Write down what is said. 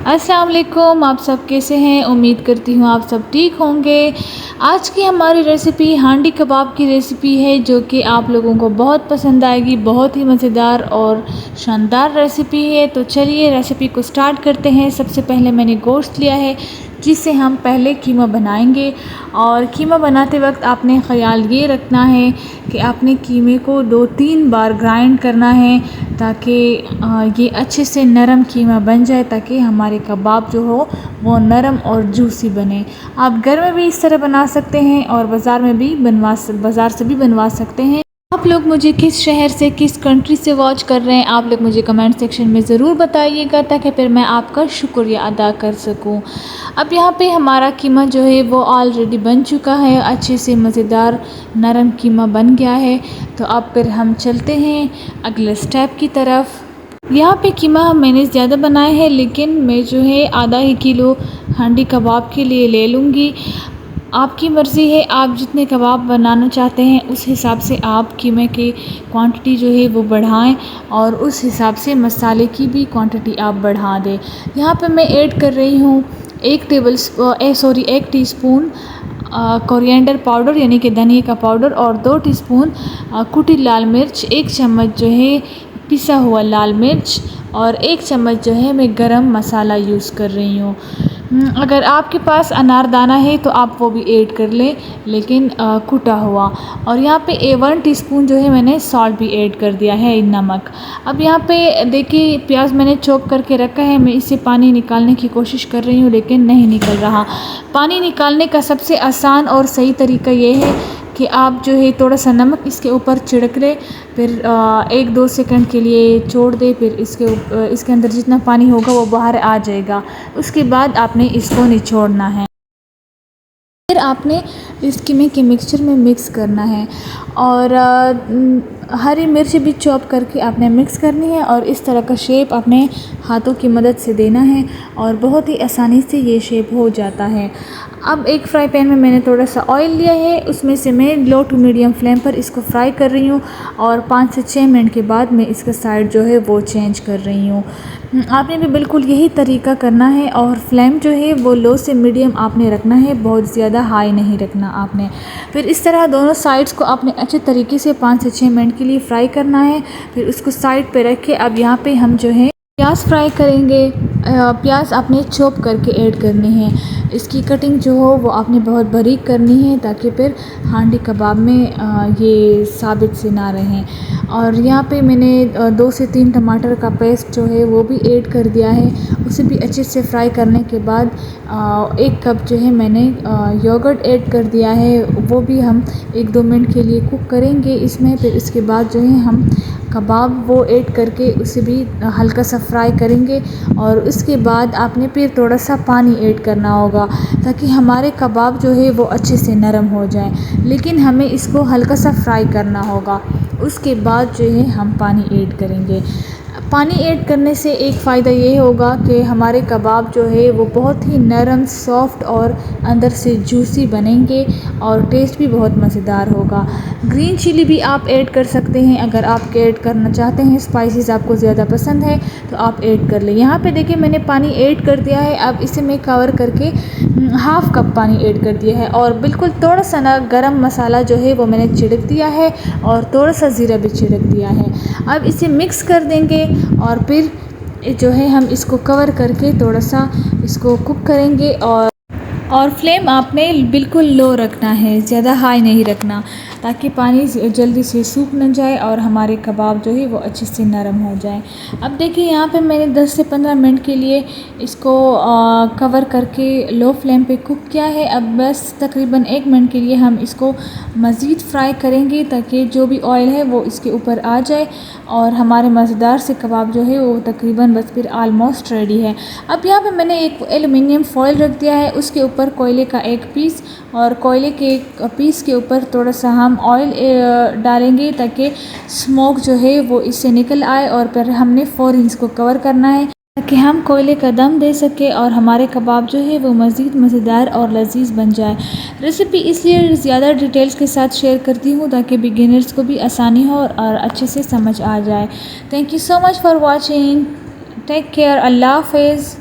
अस्सलाम वालेकुम। आप सब कैसे हैं? उम्मीद करती हूँ आप सब ठीक होंगे। आज की हमारी रेसिपी हांडी कबाब की रेसिपी है, जो कि आप लोगों को बहुत पसंद आएगी। बहुत ही मज़ेदार और शानदार रेसिपी है। तो चलिए रेसिपी को स्टार्ट करते हैं। सबसे पहले मैंने गोश्त लिया है, जिससे हम पहले कीमा बनाएंगे। और कीमा बनाते वक्त आपने ख़याल ये रखना है कि आपने कीमे को 2-3 बार ग्राइंड करना है, ताकि ये अच्छे से नरम कीमा बन जाए, ताकि हमारे कबाब जो हो वो नरम और जूसी बने। आप घर में भी इस तरह बना सकते हैं और बाज़ार से भी बनवा सकते हैं। आप लोग मुझे किस शहर से, किस कंट्री से वॉच कर रहे हैं, आप लोग मुझे कमेंट सेक्शन में ज़रूर बताइएगा, ताकि फिर मैं आपका शुक्रिया अदा कर सकूं। अब यहाँ पे हमारा कीमा जो है वो ऑलरेडी बन चुका है। अच्छे से मज़ेदार नरम कीमा बन गया है। तो अब फिर हम चलते हैं अगले स्टेप की तरफ। यहाँ पे कीमा मैंने ज़्यादा बनाया है, लेकिन मैं जो है आधा ही किलो हांडी कबाब के लिए ले लूँगी। आपकी मर्ज़ी है, आप जितने कबाब बनाना चाहते हैं उस हिसाब से आप कीमे की क्वांटिटी जो है वो बढ़ाएं, और उस हिसाब से मसाले की भी क्वांटिटी आप बढ़ा दें। यहाँ पे मैं ऐड कर रही हूँ 1 टीस्पून कोरिएंडर पाउडर यानी कि धनिया का पाउडर, और 2 टीस्पून कुटी लाल मिर्च, 1 चम्मच जो है पिसा हुआ लाल मिर्च, और 1 चम्मच जो है मैं गरम मसाला यूज़ कर रही हूँ। अगर आपके पास अनारदाना है तो आप वो भी ऐड कर लें, लेकिन कुटा हुआ। और यहाँ पे 1 टीस्पून जो है मैंने सॉल्ट भी ऐड कर दिया है, नमक। अब यहाँ पे देखिए प्याज मैंने चॉप करके रखा है। मैं इससे पानी निकालने की कोशिश कर रही हूँ, लेकिन नहीं निकल रहा। पानी निकालने का सबसे आसान और सही तरीका ये है कि आप जो है थोड़ा सा नमक इसके ऊपर छिड़क लें, फिर 1-2 सेकंड के लिए छोड़ दें, फिर इसके अंदर जितना पानी होगा वो बाहर आ जाएगा। उसके बाद आपने इसको निचोड़ना है। फिर आपने इस कीमे के मिक्सचर में मिक्स करना है, और हरी मिर्च भी चॉप करके आपने मिक्स करनी है, और इस तरह का शेप अपने हाथों की मदद से देना है, और बहुत ही आसानी से ये शेप हो जाता है। अब एक फ्राई पैन में मैंने थोड़ा सा ऑयल लिया है, उसमें से मैं लो टू मीडियम फ्लेम पर इसको फ्राई कर रही हूँ, और 5 से 6 मिनट के बाद मैं इसका साइड जो है वो चेंज कर रही हूँ। आपने भी बिल्कुल यही तरीका करना है, और फ्लेम जो है वो लो से मीडियम आपने रखना है, बहुत ज़्यादा हाई नहीं रखना आपने। फिर इस तरह दोनों साइड्स को आपने अच्छे तरीके से 5 से 6 मिनट के लिए फ्राई करना है। फिर उसको साइड पे रख के अब यहाँ पे हम जो है प्याज फ्राई करेंगे। प्याज आपने चॉप करके ऐड करनी है। इसकी कटिंग जो हो वो आपने बहुत बारीक करनी है, ताकि फिर हांडी कबाब में ये साबित से ना रहें। और यहाँ पे मैंने 2 से 3 टमाटर का पेस्ट जो है वो भी ऐड कर दिया है। उसे भी अच्छे से फ्राई करने के बाद 1 कप जो है मैंने योगर्ट ऐड कर दिया है। वो भी हम 1-2 मिनट के लिए कुक करेंगे इसमें। फिर इसके बाद जो है हम कबाब वो ऐड करके उसे भी हल्का सा फ्राई करेंगे, और उसके बाद आपने फिर थोड़ा सा पानी ऐड करना होगा, ताकि हमारे कबाब जो है वो अच्छे से नरम हो जाए। लेकिन हमें इसको हल्का सा फ्राई करना होगा। उसके बाद जो है हम पानी ऐड करेंगे। पानी ऐड करने से एक फ़ायदा ये होगा कि हमारे कबाब जो है वो बहुत ही नरम, सॉफ्ट और अंदर से जूसी बनेंगे, और टेस्ट भी बहुत मज़ेदार होगा। ग्रीन चिली भी आप ऐड कर सकते हैं, अगर आप ऐड करना चाहते हैं, स्पाइसेस आपको ज़्यादा पसंद है तो आप ऐड कर लें। यहाँ पे देखिए मैंने पानी ऐड कर दिया है। अब इसे मैं कवर करके 1/2 कप पानी ऐड कर दिया है, और बिल्कुल थोड़ा सा ना गरम मसाला जो है वो मैंने छिड़क दिया है, और थोड़ा सा ज़ीरा भी छिड़क दिया है। अब इसे मिक्स कर देंगे, और फिर जो है हम इसको कवर करके थोड़ा सा इसको कुक करेंगे। और फ्लेम आपने बिल्कुल लो रखना है, ज़्यादा हाई नहीं रखना, ताकि पानी जल्दी से सूख न जाए और हमारे कबाब जो है वो अच्छे से नरम हो जाए। अब देखिए यहाँ पे मैंने 10 से 15 मिनट के लिए इसको कवर करके लो फ्लेम पे कुक किया है। अब बस तकरीबन 1 मिनट के लिए हम इसको मज़ीद फ्राई करेंगे, ताकि जो भी ऑयल है वो इसके ऊपर आ जाए, और हमारे मज़ेदार से कबाब जो है वो तकरीबन बस फिर आलमोस्ट रेडी है। अब यहाँ पे मैंने एक एलुमिनियम फॉइल रख दिया है, उसके ऊपर कोयले का 1 पीस, और कोयले के एक पीस के ऊपर थोड़ा सा हम ऑयल डालेंगे, ताकि स्मोक जो है वो इससे निकल आए, और फिर हमने फ़ौरन इसको कवर करना है, ताकि हम कोयले का दम दे सके, और हमारे कबाब जो है वो मज़ीद मज़ेदार और लजीज बन जाए। रेसिपी इसलिए ज़्यादा डिटेल्स के साथ शेयर करती हूँ, ताकि बिगिनर्स को भी आसानी हो और अच्छे से समझ आ जाए। Thank you so much for watching. Take care. अल्लाह हाफ़िज़।